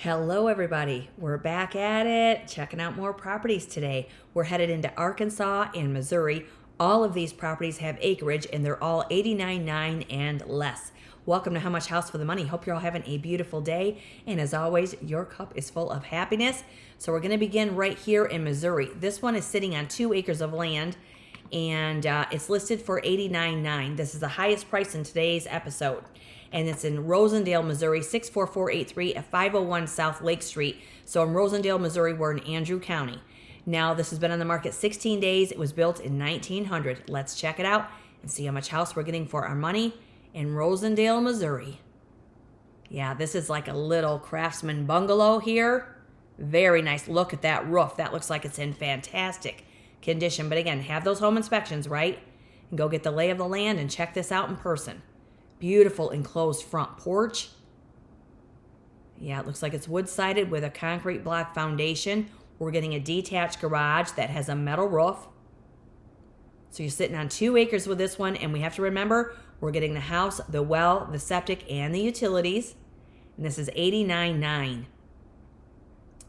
Hello, everybody. We're back at it, checking out more properties today. We're headed into Arkansas and Missouri. All of these properties have acreage, and they're all $89.9 and less. Welcome to How Much House for the Money. Hope you're all having a beautiful day. And as always, your cup is full of happiness. So we're going to begin right here in Missouri. This one is sitting on 2 acres of land, and it's listed for $89.9. This is the highest price in today's episode. And it's in Rosendale, Missouri, 64483 at 501 South Lake Street. So in Rosendale, Missouri, we're in Andrew County. Now, this has been on the market 16 days. It was built in 1900. Let's check it out and see how much house we're getting for our money in Rosendale, Missouri. Yeah, this is like a little craftsman bungalow here. Very nice. Look at that roof. That looks like it's in fantastic condition. But again, have those home inspections, right? And go get the lay of the land and check this out in person. Beautiful enclosed front porch. Yeah, it looks like it's wood-sided with a concrete block foundation. We're getting a detached garage that has a metal roof. So you're sitting on 2 acres with this one, and we have to remember we're getting the house, the well, the septic, and the utilities. And this is $89.9.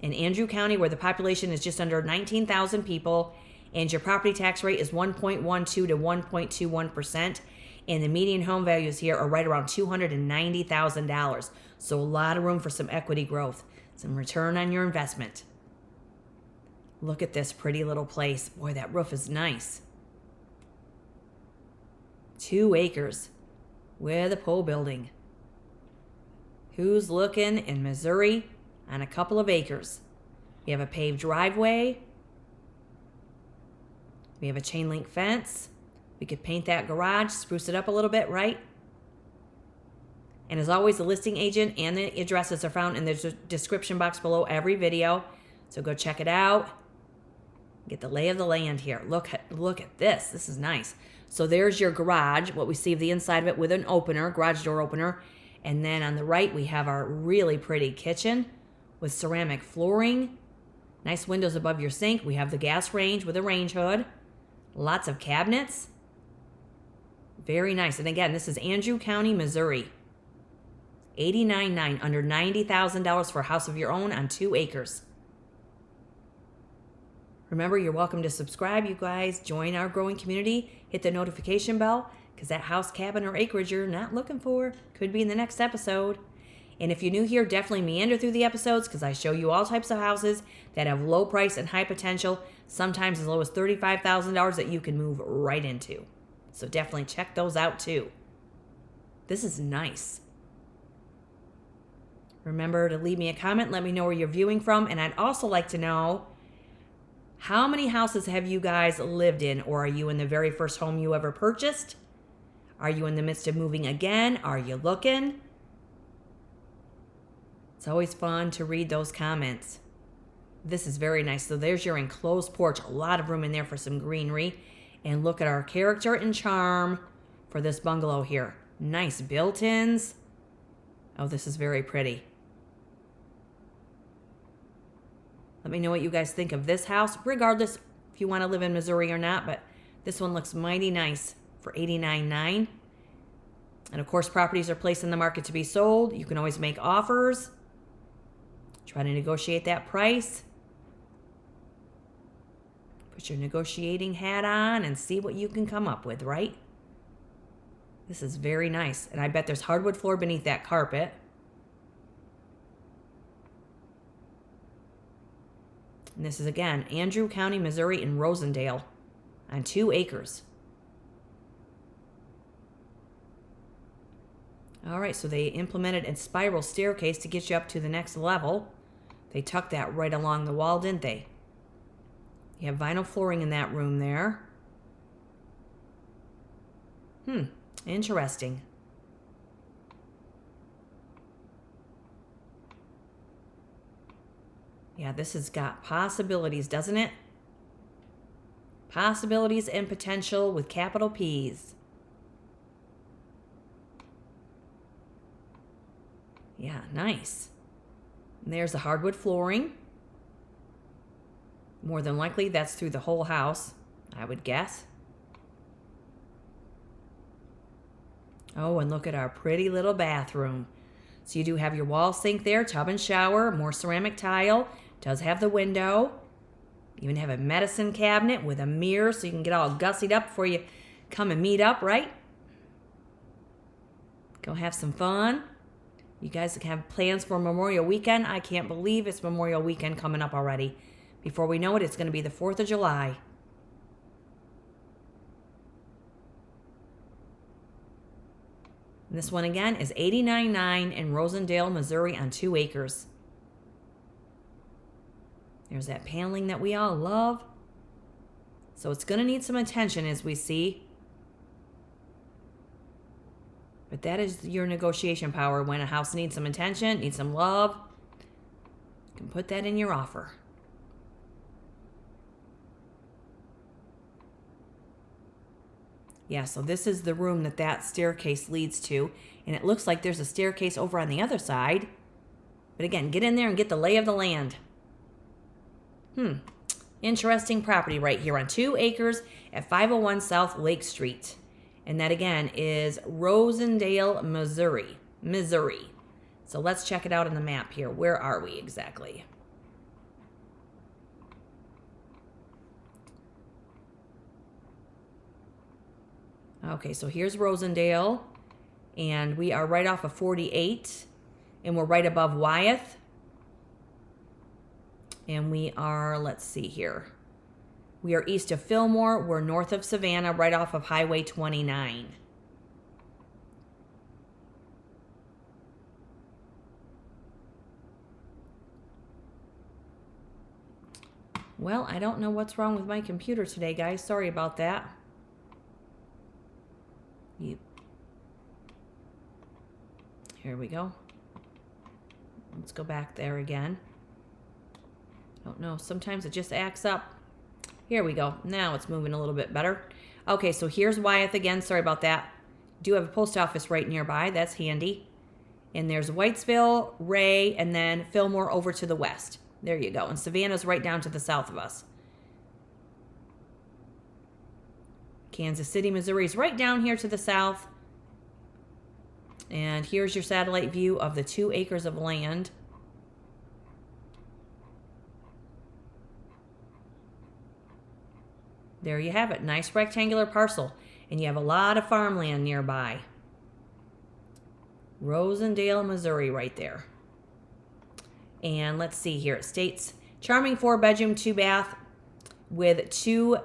In Andrew County, where the population is just under 19,000 people, and your property tax rate is 1.12 to 1.21%. And the median home values here are right around $290,000. So a lot of room for some equity growth, some return on your investment. Look at this pretty little place. Boy, that roof is nice. 2 acres with a pole building. Who's looking in Missouri on a couple of acres? We have a paved driveway. We have a chain link fence. We could paint that garage, spruce it up a little bit, right? And as always, the listing agent and the addresses are found in the description box below every video. So go check it out. Get the lay of the land here. Look at this. This is nice. So there's your garage, what we see of the inside of it with an opener, garage door opener. And then on the right, we have our really pretty kitchen with ceramic flooring. Nice windows above your sink. We have the gas range with a range hood. Lots of cabinets. Very nice. And again, this is Andrew County, Missouri. $89.9, under $90,000 for a house of your own on 2 acres. Remember, you're welcome to subscribe, you guys. Join our growing community. Hit the notification bell, because that house, cabin, or acreage you're not looking for could be in the next episode. And if you're new here, definitely meander through the episodes, because I show you all types of houses that have low price and high potential, sometimes as low as $35,000 that you can move right into. So definitely check those out too. This is nice. Remember to leave me a comment. Let me know where you're viewing from. And I'd also like to know, how many houses have you guys lived in? Or are you in the very first home you ever purchased? Are you in the midst of moving again? Are you looking? It's always fun to read those comments. This is very nice. So there's your enclosed porch. A lot of room in there for some greenery. And look at our character and charm for this bungalow here. Nice built-ins. Oh, this is very pretty. Let me know what you guys think of this house, regardless if you want to live in Missouri or not, but this one looks mighty nice for $89.9. And of course, properties are placed in the market to be sold. You can always make offers. Try to negotiate that price. Put your negotiating hat on and see what you can come up with, right? This is very nice. And I bet there's hardwood floor beneath that carpet. And this is, again, Andrew County, Missouri in Rosendale on 2 acres. All right, so they implemented a spiral staircase to get you up to the next level. They tucked that right along the wall, didn't they? You have vinyl flooring in that room there. Interesting. Yeah, this has got possibilities, doesn't it? Possibilities and potential with capital P's. Yeah, nice. And there's the hardwood flooring. More than likely, that's through the whole house, I would guess. Oh, and look at our pretty little bathroom. So you do have your wall sink there, tub and shower, more ceramic tile. Does have the window. Even have a medicine cabinet with a mirror so you can get all gussied up before you come and meet up, right? Go have some fun. You guys have plans for Memorial Weekend. I can't believe it's Memorial Weekend coming up already. Before we know it, it's going to be the 4th of July. And this one again is $89,900 in Rosendale, Missouri on 2 acres. There's that paneling that we all love. So it's going to need some attention as we see. But that is your negotiation power. When a house needs some attention, needs some love, you can put that in your offer. Yeah, so this is the room that staircase leads to. And it looks like there's a staircase over on the other side. But again, get in there and get the lay of the land. Interesting property right here on 2 acres at 501 South Lake Street. And that again is Rosendale, Missouri. So let's check it out on the map here. Where are we exactly? Okay, so here's Rosendale. And we are right off of 48. And we're right above Wyeth. And we are, let's see here. We are east of Fillmore. We're north of Savannah, right off of Highway 29. Well, I don't know what's wrong with my computer today, guys. Sorry about that. Here we go. Let's go back there again. Don't know. Sometimes it just acts up. Here we go. Now it's moving a little bit better. Okay, so here's Wyeth again. Sorry about that. Do have a post office right nearby. That's handy. And there's Whitesville, Ray, and then Fillmore over to the west. There you go. And Savannah's right down to the south of us. Kansas City, Missouri is right down here to the south. And here's your satellite view of the 2 acres of land. There you have it. Nice rectangular parcel. And you have a lot of farmland nearby. Rosendale, Missouri right there. And let's see here. It states, charming 4-bedroom, 2-bath with 2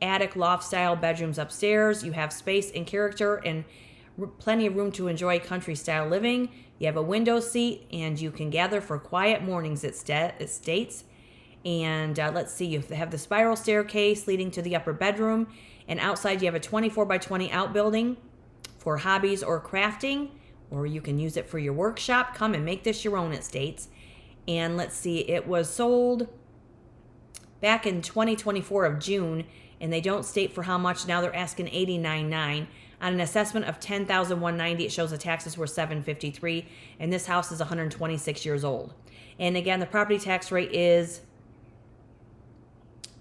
attic loft-style bedrooms upstairs. You have space and character and plenty of room to enjoy country-style living. You have a window seat, and you can gather for quiet mornings, it states. And let's see, you have the spiral staircase leading to the upper bedroom. And outside you have a 24 by 20 outbuilding for hobbies or crafting. Or you can use it for your workshop. Come and make this your own, it states. And let's see, it was sold back in 2024 of June. And they don't state for how much. Now they're asking $89,900. On an assessment of $10,190, it shows the taxes were $753. And this house is 126 years old. And again, the property tax rate is...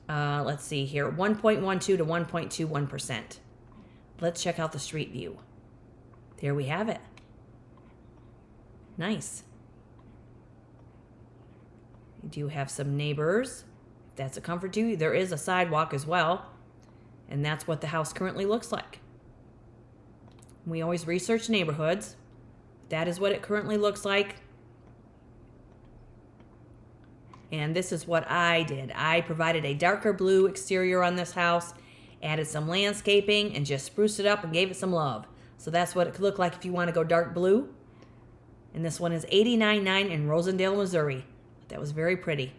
let's see here, 1.12 to 1.21%. Let's check out the street view. There we have it. Nice. You do have some neighbors. If that's a comfort to you, there is a sidewalk as well. And that's what the house currently looks like. We always research neighborhoods. That is what it currently looks like. And this is what I did. I provided a darker blue exterior on this house, added some landscaping, and just spruced it up and gave it some love. So that's what it could look like if you want to go dark blue. And this one is $89,900 in Rosendale, Missouri. That was very pretty.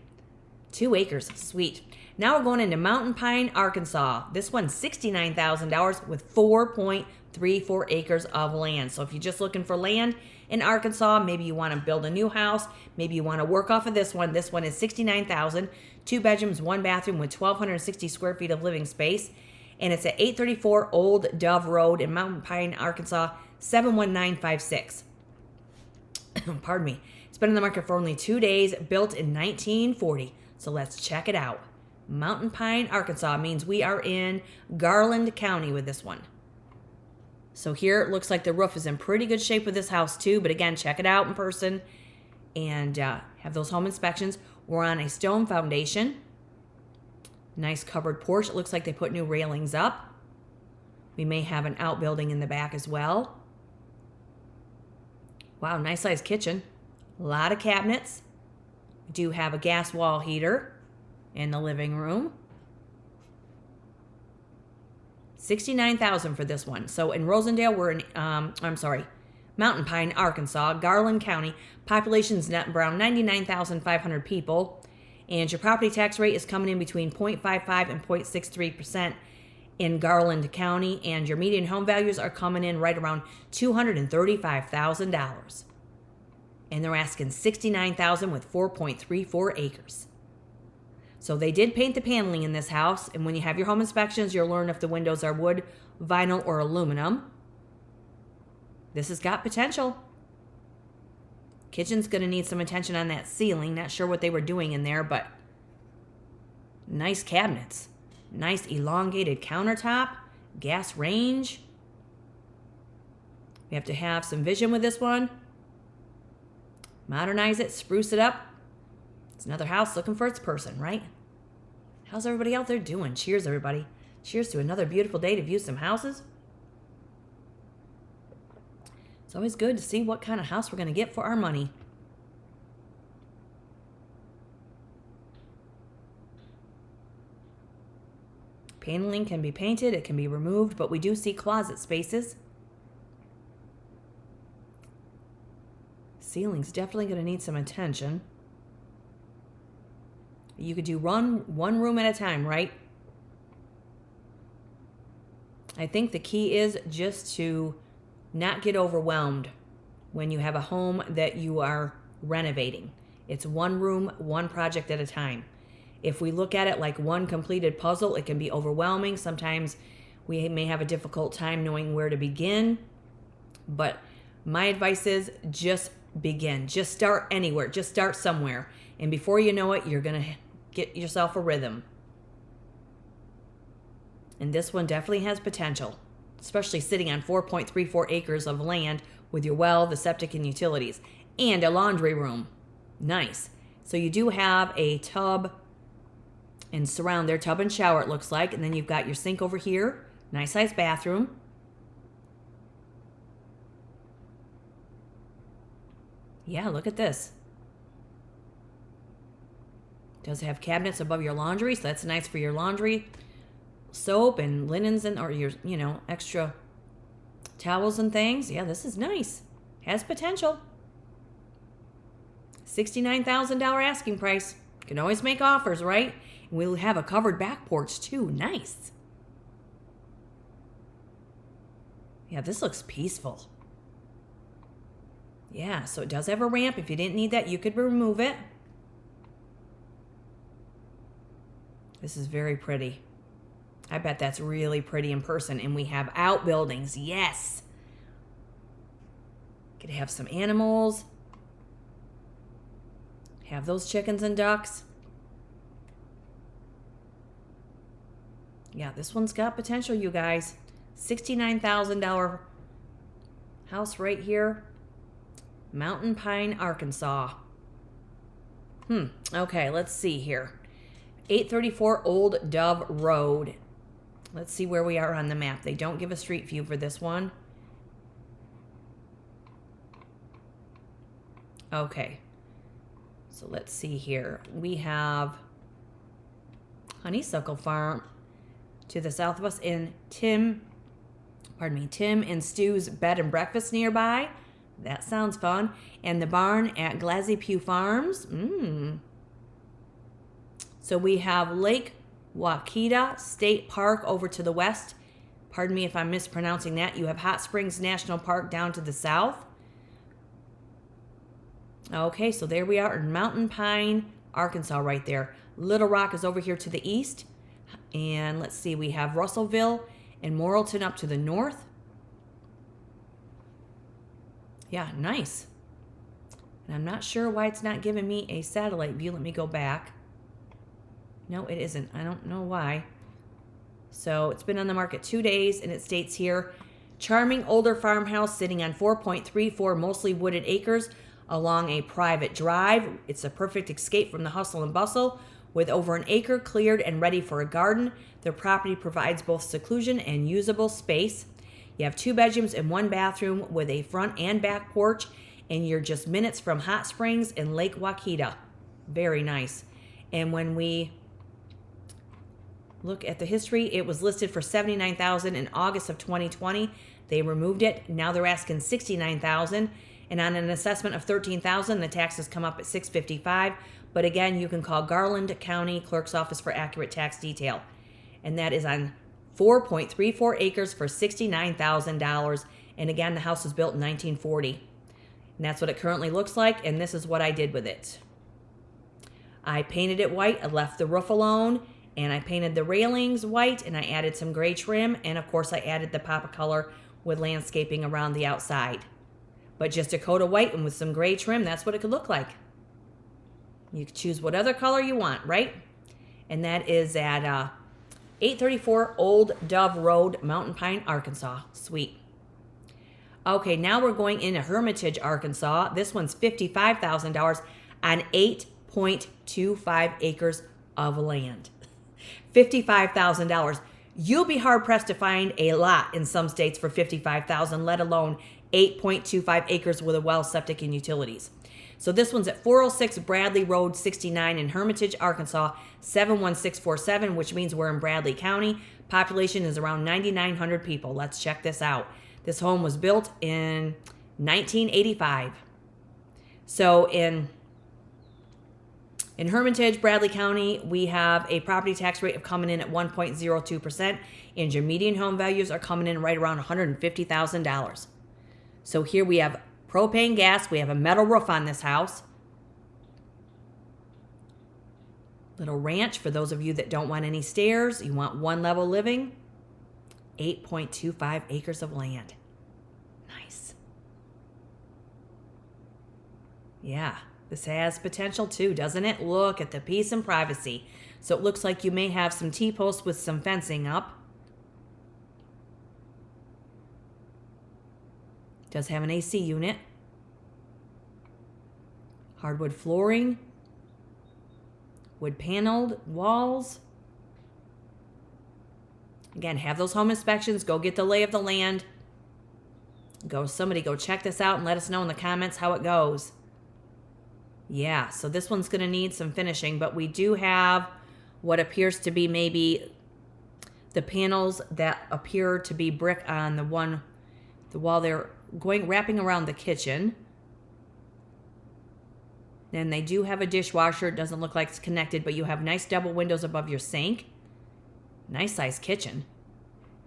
2 acres. Sweet. Now we're going into Mountain Pine, Arkansas. This one's $69,000 with 4.34 acres of land. So if you're just looking for land in Arkansas, maybe you want to build a new house, maybe you want to work off of this one. This one is $69,000, 2 bedrooms, 1 bathroom with 1,260 square feet of living space. And it's at 834 Old Dove Road in Mountain Pine, Arkansas, 71956. Pardon me. It's been in the market for only 2 days, built in 1940. So let's check it out. Mountain Pine, Arkansas means we are in Garland County with this one. So here it looks like the roof is in pretty good shape with this house too. But again, check it out in person and have those home inspections. We're on a stone foundation. Nice covered porch. It looks like they put new railings up. We may have an outbuilding in the back as well. Wow, nice sized kitchen. A lot of cabinets. We do have a gas wall heater in the living room. $69,000 for this one. So in Rosendale, we're in, Mountain Pine, Arkansas, Garland County. Population's net around 99,500 people. And your property tax rate is coming in between 0.55 and 0.63% in Garland County. And your median home values are coming in right around $235,000. And they're asking $69,000 with 4.34 acres. So they did paint the paneling in this house, and when you have your home inspections, you'll learn if the windows are wood, vinyl, or aluminum. This has got potential. Kitchen's going to need some attention on that ceiling. Not sure what they were doing in there, but nice cabinets. Nice elongated countertop, gas range. We have to have some vision with this one. Modernize it, spruce it up. It's another house looking for its person, right? How's everybody out there doing? Cheers, everybody. Cheers to another beautiful day to view some houses. It's always good to see what kind of house we're going to get for our money. Paneling can be painted, it can be removed, but we do see closet spaces. Ceiling's definitely going to need some attention. You could do one room at a time, right? I think the key is just to not get overwhelmed when you have a home that you are renovating. It's one room, one project at a time. If we look at it like one completed puzzle, it can be overwhelming. Sometimes we may have a difficult time knowing where to begin. But my advice is just begin. Just start anywhere. Just start somewhere. And before you know it, you're going to get yourself a rhythm. And this one definitely has potential, especially sitting on 4.34 acres of land with your well, the septic, and utilities, and a laundry room. Nice. So you do have a tub and surround there, tub and shower it looks like, and then you've got your sink over here. Nice sized bathroom. Yeah, look at this. Does have cabinets above your laundry, so that's nice for your laundry, soap and linens, and or your extra towels and things. Yeah, this is nice. Has potential. $69,000 asking price. Can always make offers, right? We'll have a covered back porch too. Nice. Yeah, this looks peaceful. Yeah, so it does have a ramp. If you didn't need that, you could remove it. This is very pretty. I bet that's really pretty in person. And we have outbuildings. Yes. Could have some animals. Have those chickens and ducks. Yeah, this one's got potential, you guys. $69,000 house right here. Mountain Pine, Arkansas. Okay, let's see here. 834 Old Dove Road. Let's see where we are on the map. They don't give a street view for this one. Okay. So let's see here. We have Honeysuckle Farm to the south of us in Tim and Stu's Bed and Breakfast nearby. That sounds fun. And the barn at Glassy Pew Farms. So we have Lake Waukeeta State Park over to the west. Pardon me if I'm mispronouncing that. You have Hot Springs National Park down to the south. Okay, so there we are in Mountain Pine, Arkansas right there. Little Rock is over here to the east. And let's see, we have Russellville and Morrilton up to the north. Yeah, nice. And I'm not sure why it's not giving me a satellite view. Let me go back. No, it isn't. I don't know why. So it's been on the market 2 days, and it states here Charming older farmhouse sitting on 4.34 mostly wooded acres along a private drive. It's a perfect escape from the hustle and bustle. With over an acre cleared and ready for a garden, their property provides both seclusion and usable space. You have 2 bedrooms and 1 bathroom with a front and back porch, and you're just minutes from hot springs and Lake Waukeeta. Very nice. And when we look at the history, it was listed for $79,000 in August of 2020. They removed it. Now they're asking $69,000, and on an assessment of $13,000, the taxes come up at $655. But again, you can call Garland County Clerk's Office for accurate tax detail, and that is on 4.34 acres for $69,000. And again, the house was built in 1940, and that's what it currently looks like. And this is what I did with it. I painted it white. I left the roof alone. And I painted the railings white, and I added some gray trim, and of course I added the pop of color with landscaping around the outside. But just a coat of white and with some gray trim, that's what it could look like. You can choose what other color you want, right? And that is at 834 Old Dove Road, Mountain Pine, Arkansas. Sweet. Okay, now we're going into Hermitage, Arkansas. This one's $55,000 on 8.25 acres of land. $55,000. You'll be hard pressed to find a lot in some states for $55,000, let alone 8.25 acres with a well, septic, and utilities. So this one's at 406 Bradley Road 69 in Hermitage, Arkansas, 71647, which means we're in Bradley County. Population is around 9,900 people. Let's check this out. This home was built in 1985. So in Hermitage, Bradley County, we have a property tax rate of coming in at 1.02%, and your median home values are coming in right around $150,000. So here we have propane gas. We have a metal roof on this house. Little ranch for those of you that don't want any stairs. You want one level living. 8.25 acres of land. Nice. Yeah. This has potential too, doesn't it? Look at the peace and privacy. So it looks like you may have some T-posts with some fencing up. It does have an AC unit. Hardwood flooring. Wood paneled walls. Again, have those home inspections. Go get the lay of the land. Somebody go check this out and let us know in the comments how it goes. Yeah, so this one's going to need some finishing, but we do have what appears to be maybe the panels that appear to be brick on the wall they're wrapping around the kitchen. Then they do have a dishwasher. It doesn't look like it's connected, but you have nice double windows above your sink. Nice size kitchen.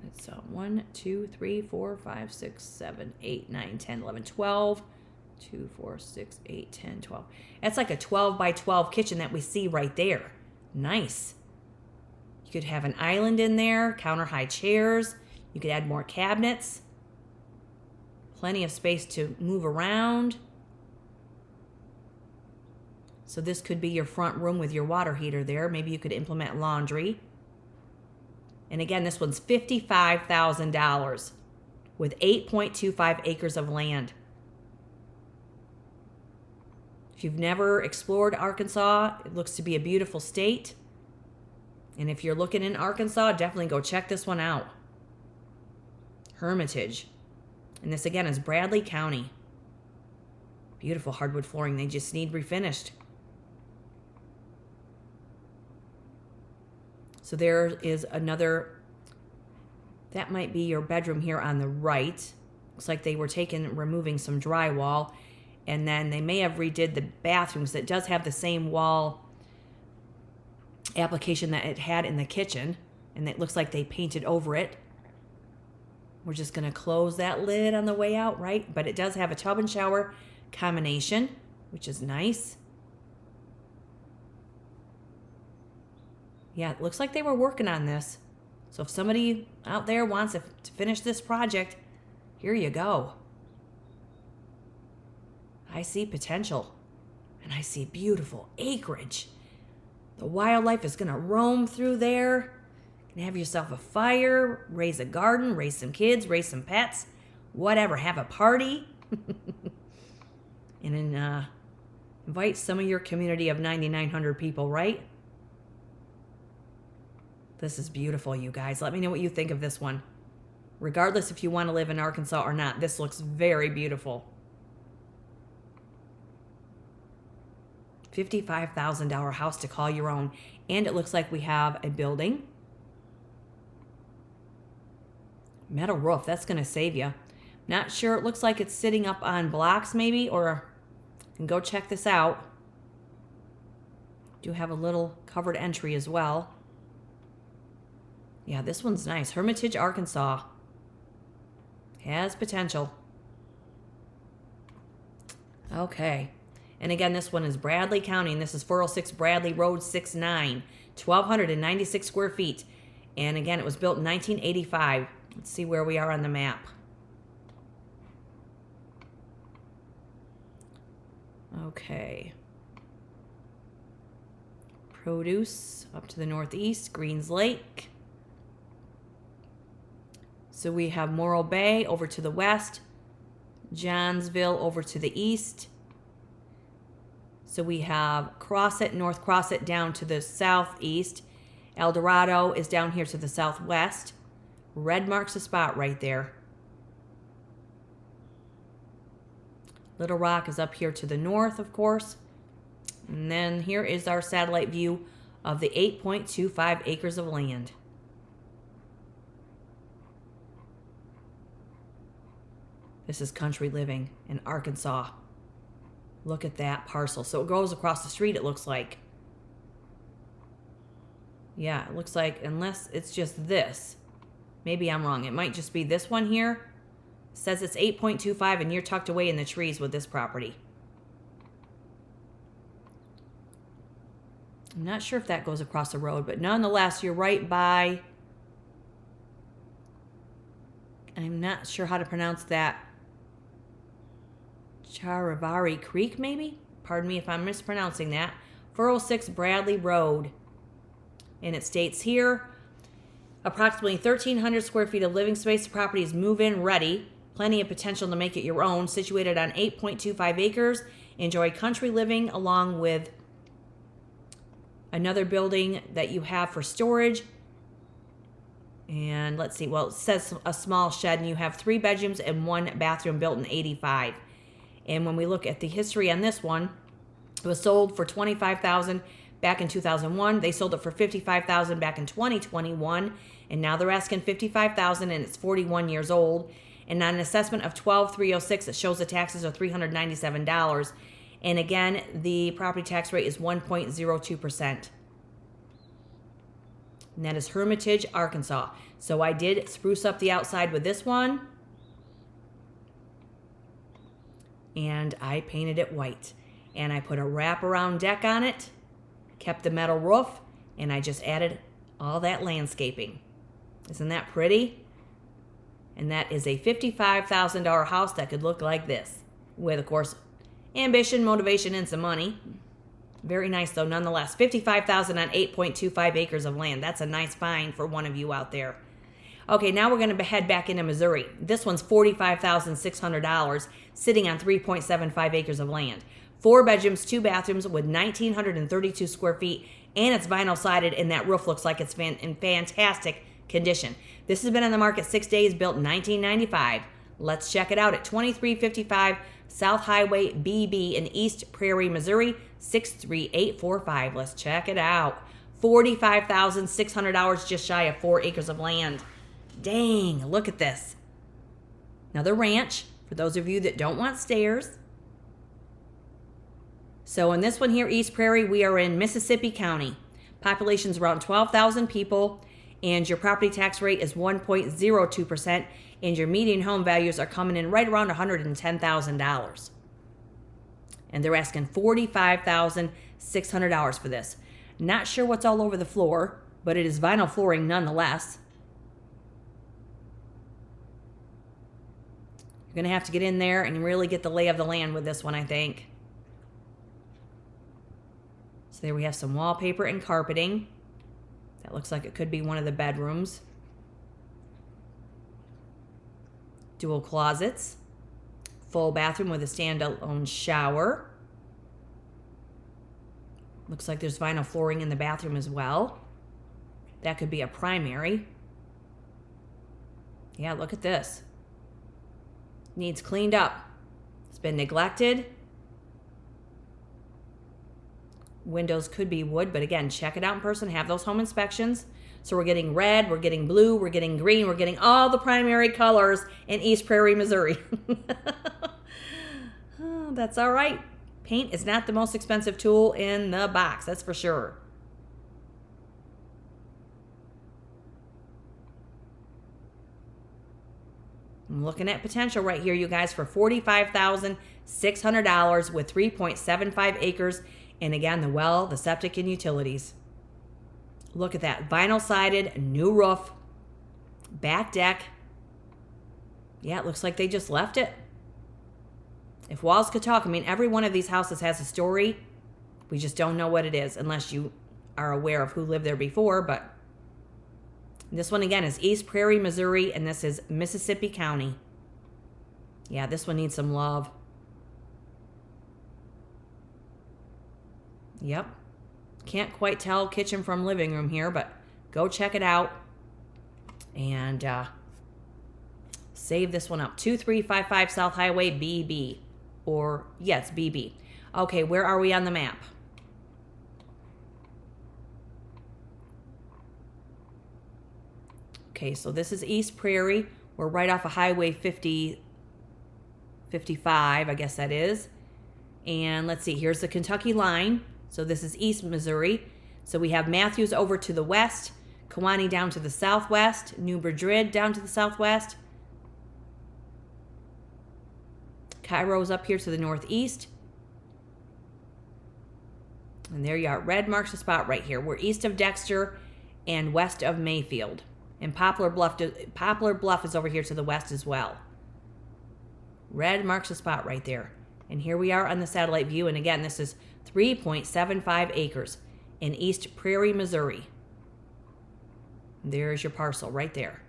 It's 1, 2, 3, 4, 5, 6, 7, 8, 9, 10, 11, 12. 2, 4, 6, 8, 10, 12. That's like a 12 by 12 kitchen that we see right there. Nice. You could have an island in there, counter high chairs. You could add more cabinets. Plenty of space to move around. So this could be your front room with your water heater there. Maybe you could implement laundry. And again, this one's $55,000 with 8.25 acres of land. If you've never explored Arkansas, it looks to be a beautiful state. And if you're looking in Arkansas, definitely go check this one out. Hermitage. And this again is Bradley County. Beautiful hardwood flooring. They just need refinished. So there is another, that might be your bedroom here on the right. Looks like they were removing some drywall. And then they may have redid the bathrooms. It does have the same wall application that it had in the kitchen. And it looks like they painted over it. We're just going to close that lid on the way out, right? But it does have a tub and shower combination, which is nice. Yeah, it looks like they were working on this. So if somebody out there wants to finish this project, here you go. I see potential, and I see beautiful acreage. The wildlife is going to roam through there. And have yourself a fire, raise a garden, raise some kids, raise some pets, whatever. Have a party. And then invite some of your community of 9,900 people, right? This is beautiful, you guys. Let me know what you think of this one. Regardless if you want to live in Arkansas or not, this looks very beautiful. $55,000 house to call your own. And it looks like we have a building. Metal roof, that's going to save you. Not sure, it looks like it's sitting up on blocks maybe, or you can go check this out. Do have a little covered entry as well. Yeah, this one's nice. Hermitage, Arkansas. Has potential. Okay. And again, this one is Bradley County, and this is 406 Bradley Road 69. 1,296 square feet. And again, it was built in 1985. Let's see where we are on the map. Okay. Produce up to the northeast, Greens Lake. So we have Morro Bay over to the west, Johnsville over to the east. So we have Crossett, North Crossett down to the southeast. El Dorado is down here to the southwest. Red marks a spot right there. Little Rock is up here to the north, of course. And then here is our satellite view of the 8.25 acres of land. This is country living in Arkansas. Look at that parcel. So it goes across the street, it looks like. Yeah, it looks like, unless it's just this. Maybe I'm wrong. It might just be this one here. It says it's 8.25 and you're tucked away in the trees with this property. I'm not sure if that goes across the road, but nonetheless, you're right by... I'm not sure how to pronounce that. Charivari Creek, maybe? Pardon me if I'm mispronouncing that. 406 Bradley Road. And it states here, approximately 1,300 square feet of living space. The property is move-in ready. Plenty of potential to make it your own. Situated on 8.25 acres. Enjoy country living along with another building that you have for storage. And let's see, well, it says a small shed, and you have 3 bedrooms and 1 bathroom built in 85. And when we look at the history on this one, it was sold for $25,000 back in 2001. They sold it for $55,000 back in 2021, and now they're asking $55,000, and it's 41 years old. And on an assessment of $12,306, it shows the taxes are $397. And again, the property tax rate is 1.02%. And that is Hermitage, Arkansas. So I did spruce up the outside with this one. And I painted it white. And I put a wraparound deck on it. Kept the metal roof. And I just added all that landscaping. Isn't that pretty? And that is a $55,000 house that could look like this. With, of course, ambition, motivation, and some money. Very nice, though, nonetheless. $55,000 on 8.25 acres of land. That's a nice find for one of you out there. Okay, now we're going to head back into Missouri. This one's $45,600, sitting on 3.75 acres of land. 4 bedrooms, 2 bathrooms with 1,932 square feet, and it's vinyl sided, and that roof looks like it's in fantastic condition. This has been on the market 6 days, built in 1995. Let's check it out at 2355 South Highway BB in East Prairie, Missouri, 63845. Let's check it out. $45,600, just shy of 4 acres of land. Dang, look at this. Another ranch, for those of you that don't want stairs. So in this one here, East Prairie, we are in Mississippi County. Population's around 12,000 people, and your property tax rate is 1.02%, and your median home values are coming in right around $110,000. And they're asking $45,600 for this. Not sure what's all over the floor, but it is vinyl flooring nonetheless. You're going to have to get in there and really get the lay of the land with this one, I think. So there we have some wallpaper and carpeting. That looks like it could be one of the bedrooms. Dual closets. Full bathroom with a standalone shower. Looks like there's vinyl flooring in the bathroom as well. That could be a primary. Yeah, look at this. Needs cleaned up. It's been neglected. Windows could be wood, but again, check it out in person. Have those home inspections. So we're getting red, we're getting blue, we're getting green, we're getting all the primary colors in East Prairie, Missouri. Oh, that's all right. Paint is not the most expensive tool in the box, that's for sure. I'm looking at potential right here, you guys, for $45,600 with 3.75 acres. And again, the septic, and utilities. Look at that. Vinyl sided, new roof, back deck. Yeah, it looks like they just left it. If walls could talk, I mean, every one of these houses has a story. We just don't know what it is unless you are aware of who lived there before. But this one, again, is East Prairie, Missouri, and this is Mississippi County. Yeah, this one needs some love. Yep. Can't quite tell kitchen from living room here, but go check it out and save this one up. 2355 South Highway, BB. Or, yeah, it's BB. Okay, where are we on the map? Okay, so this is East Prairie. We're right off of Highway 55, I guess that is. And let's see, here's the Kentucky line. So this is East Missouri. So we have Matthews over to the west, Kewanee down to the southwest, New Madrid down to the southwest, Cairo's up here to the northeast. And there you are. Red marks the spot right here. We're east of Dexter and west of Mayfield. And Poplar Bluff is over here to the west as well. Red marks the spot right there. And here we are on the satellite view. And again, this is 3.75 acres in East Prairie, Missouri. There's your parcel right there.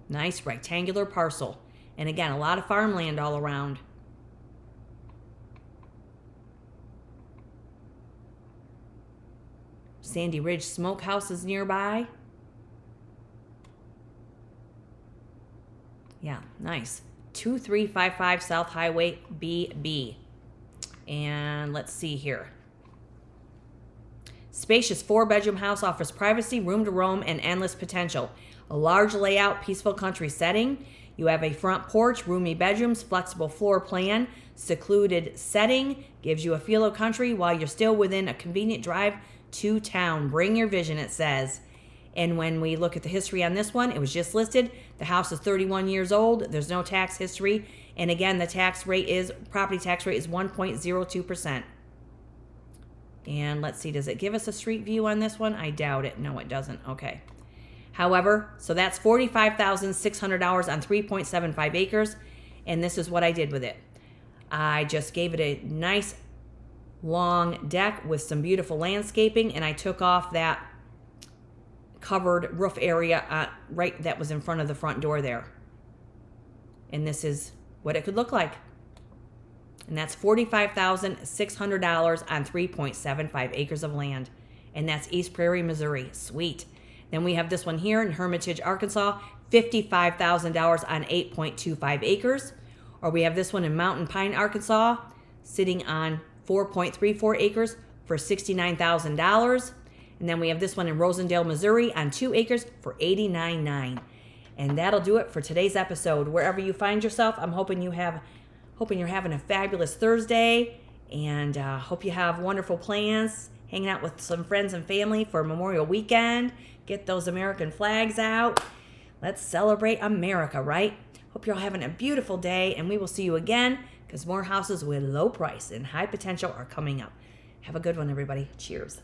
Nice rectangular parcel. And again, a lot of farmland all around. Sandy Ridge Smokehouse is nearby. Yeah, nice. 2355 South Highway, BB. And let's see here. Spacious 4-bedroom house offers privacy, room to roam, and endless potential. A large layout, peaceful country setting. You have a front porch, roomy bedrooms, flexible floor plan, secluded setting. Gives you a feel of country while you're still within a convenient drive to town. Bring your vision, it says. And when we look at the history on this one, it was just listed. The house is 31 years old. There's no tax history. And again, the property tax rate is 1.02%. And let's see, does it give us a street view on this one? I doubt it. No, it doesn't. Okay. However, so that's $45,600 on 3.75 acres. And this is what I did with it. I just gave it a nice long deck with some beautiful landscaping. And I took off that covered roof area right that was in front of the front door there. And this is what it could look like. And that's $45,600 on 3.75 acres of land. And that's East Prairie, Missouri. Sweet. Then we have this one here in Hermitage, Arkansas, $55,000 on 8.25 acres. Or we have this one in Mountain Pine, Arkansas, sitting on 4.34 acres for $69,000. And then we have this one in Rosendale, Missouri on 2 acres for $89,900. And that'll do it for today's episode. Wherever you find yourself, I'm hoping you're having a fabulous Thursday, and hope you have wonderful plans, hanging out with some friends and family for Memorial Weekend. Get those American flags out. Let's celebrate America, right? Hope you're all having a beautiful day, and we will see you again because more houses with low price and high potential are coming up. Have a good one, everybody. Cheers.